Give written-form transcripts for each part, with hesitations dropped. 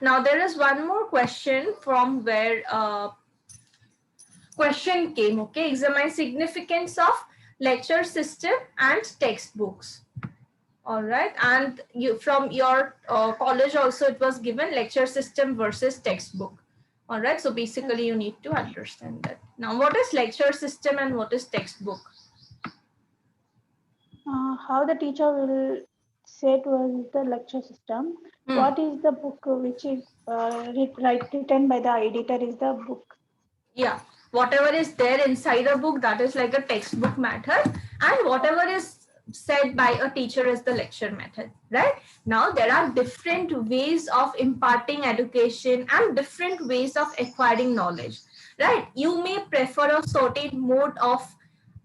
Now there is one more question from where question came. Okay, examine significance of lecture system and textbooks. All right, and you from your college also it was given lecture system versus textbook. All right, so basically you need to understand that. Now, what is lecture system and what is textbook? How the teacher will say to us the lecture system. What is the book which is written by the editor is the book. Yeah, whatever is there inside a book, that is like a textbook method, and whatever is said by a teacher is the lecture method, right? Now there are different ways of imparting education and different ways of acquiring knowledge, right? You may prefer a certain mode of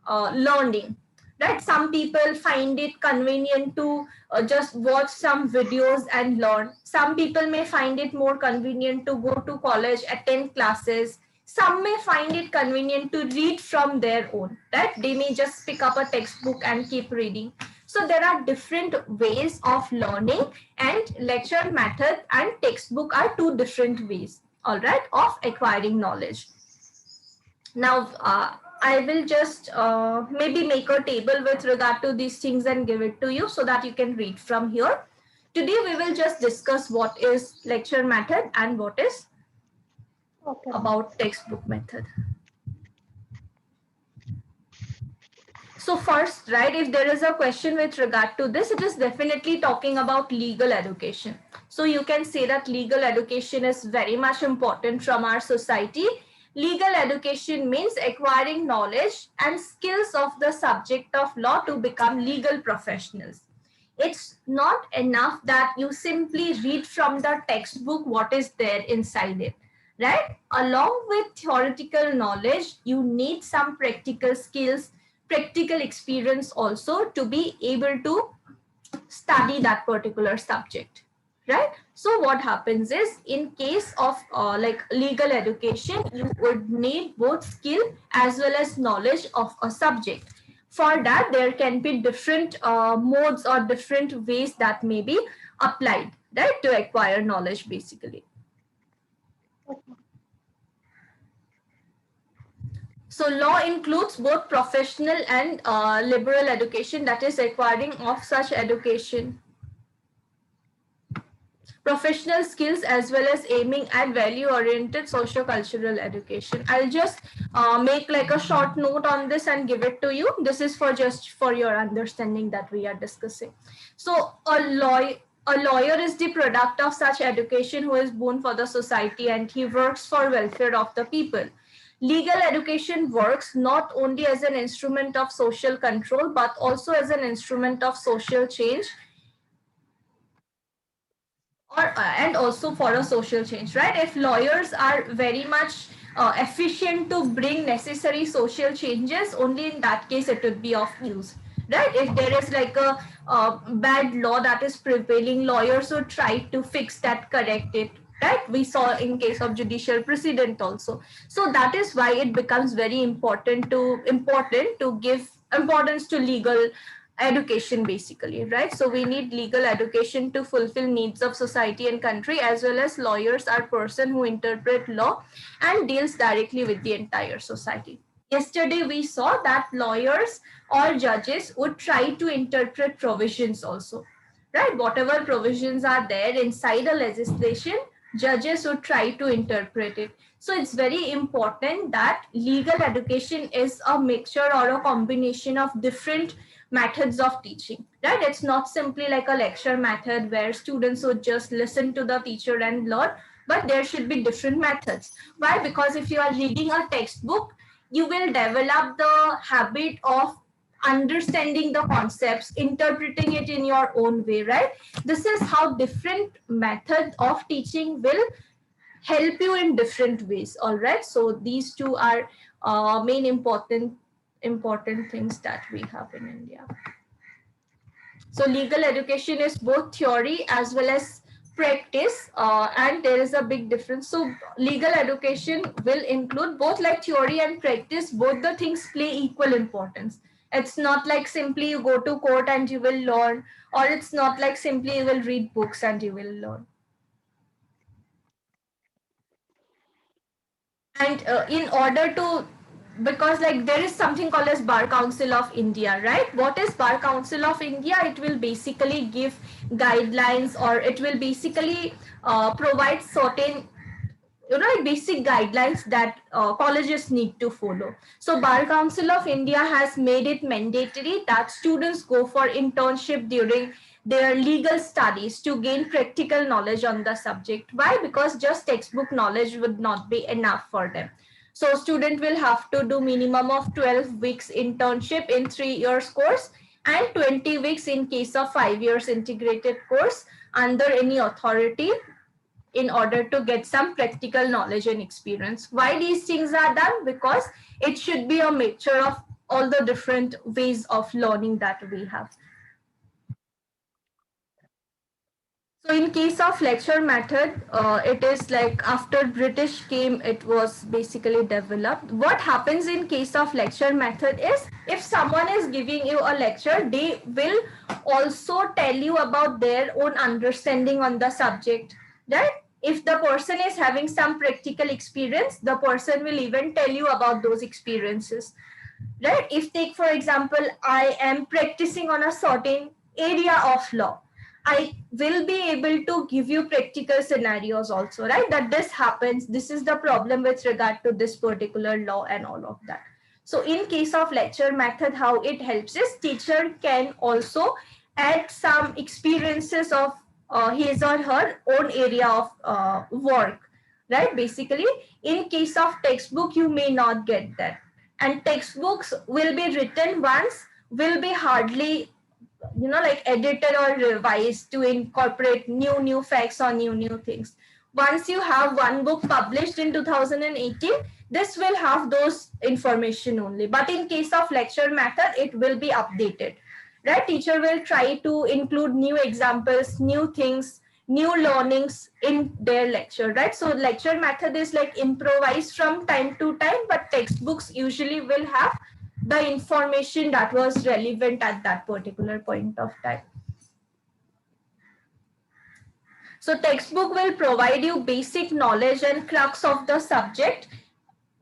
learning, right? Some people find it convenient to just watch some videos and learn. Some people may find it more convenient to go to college, attend classes. Some may find it convenient to read from their own, right? They may just pick up a textbook and keep reading. So there are different ways of learning, and lecture method and textbook are two different ways, all right, of acquiring knowledge. Now, I will just maybe make a table with regard to these things and give it to you so that you can read from here. Today, we will just discuss what is lecture method and what is Okay. about textbook method. So first, right, if there is a question with regard to this, it is definitely talking about legal education. So you can say that legal education is very much important from our society. Legal education means acquiring knowledge and skills of the subject of law to become legal professionals. It's not enough that you simply read from the textbook what is there inside it, right? Along with theoretical knowledge, you need some practical skills, practical experience also to be able to study that particular subject, right? So what happens is, in case of like legal education, you would need both skill as well as knowledge of a subject. For that, there can be different modes or different ways that may be applied, right, to acquire knowledge basically. Okay. So law includes both professional and liberal education, that is acquiring of such education, professional skills as well as aiming at value oriented socio-cultural education. I'll just make like a short note on this and give it to you. This is for just for your understanding that we are discussing. So a lawyer is the product of such education who is born for the society, and he works for welfare of the people. Legal education works not only as an instrument of social control but also as an instrument of social change, or and also for a social change, right? If lawyers are very much efficient to bring necessary social changes, only in that case it would be of use, right? If there is like a bad law that is prevailing, lawyers would try to fix that, correct it, right? We saw in case of judicial precedent also. So that is why it becomes very important to give importance to legal education basically, right? So we need legal education to fulfill needs of society and country, as well as lawyers are person who interpret law and deals directly with the entire society. Yesterday we saw that lawyers or judges would try to interpret provisions also, right? Whatever provisions are there inside a legislation, judges would try to interpret it. So it's very important that legal education is a mixture or a combination of different methods of teaching, right? It's not simply like a lecture method where students would just listen to the teacher and learn, but there should be different methods. Why? Because if you are reading a textbook, you will develop the habit of understanding the concepts, interpreting it in your own way, right? This is how different method of teaching will help you in different ways, all right? So these two are main important things that we have in India. So legal education is both theory as well as practice, and there is a big difference. So legal education will include both like theory and practice. Both the things play equal importance. It's not like simply you go to court and you will learn, or it's not like simply you will read books and you will learn. And in order to, because like there is something called as Bar Council of India, right? What is Bar Council of India? It will basically give guidelines, or it will basically provide certain, you know, like basic guidelines that colleges need to follow. So Bar Council of India has made it mandatory that students go for internship during their legal studies to gain practical knowledge on the subject. Why? Because just textbook knowledge would not be enough for them. So student will have to do minimum of 12 weeks internship in 3 years course, and 20 weeks in case of 5 years integrated course under any authority, in order to get some practical knowledge and experience. Why these things are done? Because it should be a mixture of all the different ways of learning that we have. So in case of lecture method, it is like after British came, it was basically developed. What happens in case of lecture method is, if someone is giving you a lecture, they will also tell you about their own understanding on the subject, right? If the person is having some practical experience, the person will even tell you about those experiences, right? If take for example, I am practicing on a certain area of law, I will be able to give you practical scenarios also, right? That this happens, this is the problem with regard to this particular law and all of that. So in case of lecture method, how it helps is teacher can also add some experiences of his or her own area of work, right? Basically, in case of textbook, you may not get that. And textbooks will be written once, will be hardly, you know, like edited or revised to incorporate new facts or new things. Once you have one book published in 2018, this will have those information only. But in case of lecture method, it will be updated, right? Teacher will try to include new examples, new things, new learnings in their lecture, right? So lecture method is like improvised from time to time, but textbooks usually will have the information that was relevant at that particular point of time. So textbook will provide you basic knowledge and crux of the subject.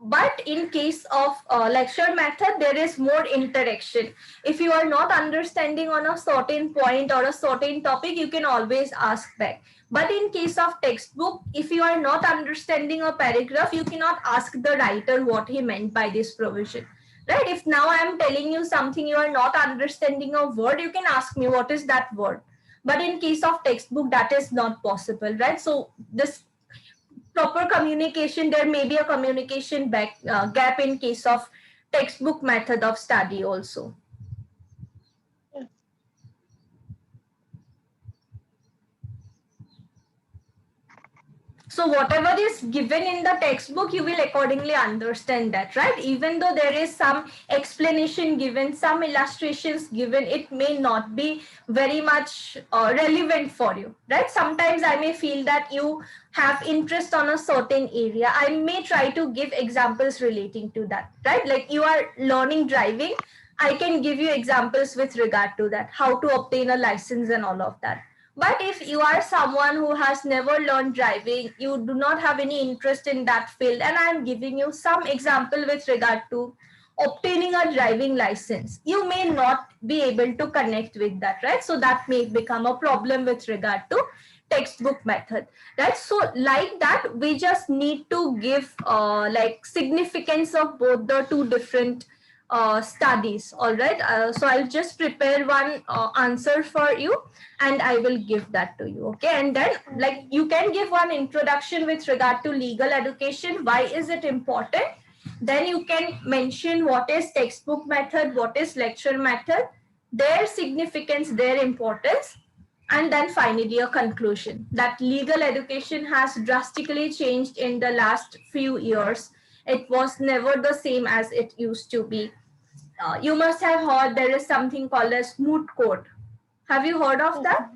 But in case of lecture method, there is more interaction. If you are not understanding on a certain point or a certain topic, you can always ask back. But in case of textbook, if you are not understanding a paragraph, you cannot ask the writer what he meant by this provision. Right? If now I am telling you something, you are not understanding a word, you can ask me what is that word. But in case of textbook, that is not possible, right? So this proper communication, there may be a communication gap in case of textbook method of study also. So whatever is given in the textbook, you will accordingly understand that, right? Even though there is some explanation given, some illustrations given, it may not be very much relevant for you, right? Sometimes I may feel that you have interest on a certain area. I may try to give examples relating to that, right? Like you are learning driving, I can give you examples with regard to that, how to obtain a license and all of that. But if you are someone who has never learned driving, you do not have any interest in that field, and I am giving you some example with regard to obtaining a driving license, you may not be able to connect with that, right? So that may become a problem with regard to textbook method, right? So like that, we just need to give like significance of both the two different studies. All right. So I'll just prepare one answer for you, and I will give that to you. Okay. And then like you can give one introduction with regard to legal education. Why is it important? Then you can mention what is textbook method, what is lecture method, their significance, their importance, and then finally a conclusion that legal education has drastically changed in the last few years. It was never the same as it used to be. You must have heard there is something called as moot court. Have you heard of that?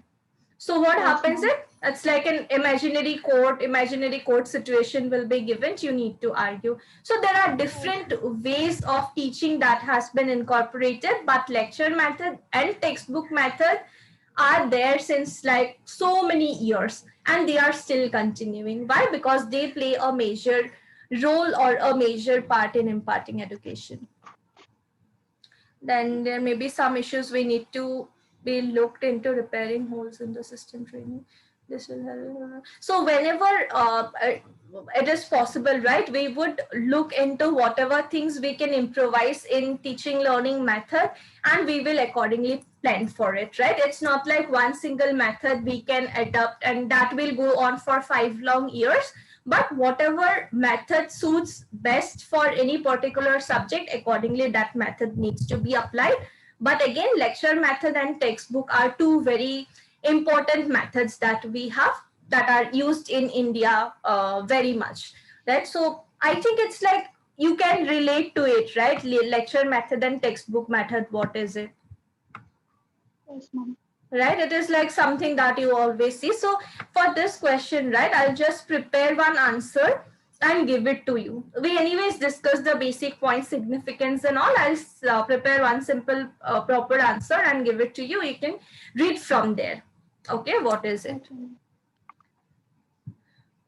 So what happens is, it's like an imaginary court situation will be given. You need to argue. So there are different ways of teaching that has been incorporated, but lecture method and textbook method are there since like so many years, and they are still continuing. Why? Because they play a major role or a major part in imparting education. Then there may be some issues we need to be looked into, repairing holes in the system training. This will help. So whenever it is possible, right, we would look into whatever things we can improvise in teaching learning method, and we will accordingly plan for it, right? It's not like one single method we can adopt and that will go on for 5 long years. But whatever method suits best for any particular subject, accordingly that method needs to be applied. But again, lecture method and textbook are two very important methods that we have that are used in India very much, right? So I think it's like you can relate to it, right? Lecture method and textbook method, what is it? Yes, ma'am. Right, it is like something that you always see. So for this question, right, I'll just prepare one answer and give it to you. We anyways discuss the basic points, significance and all. I'll prepare one simple proper answer and give it to you. You can read from there. Okay, what is it?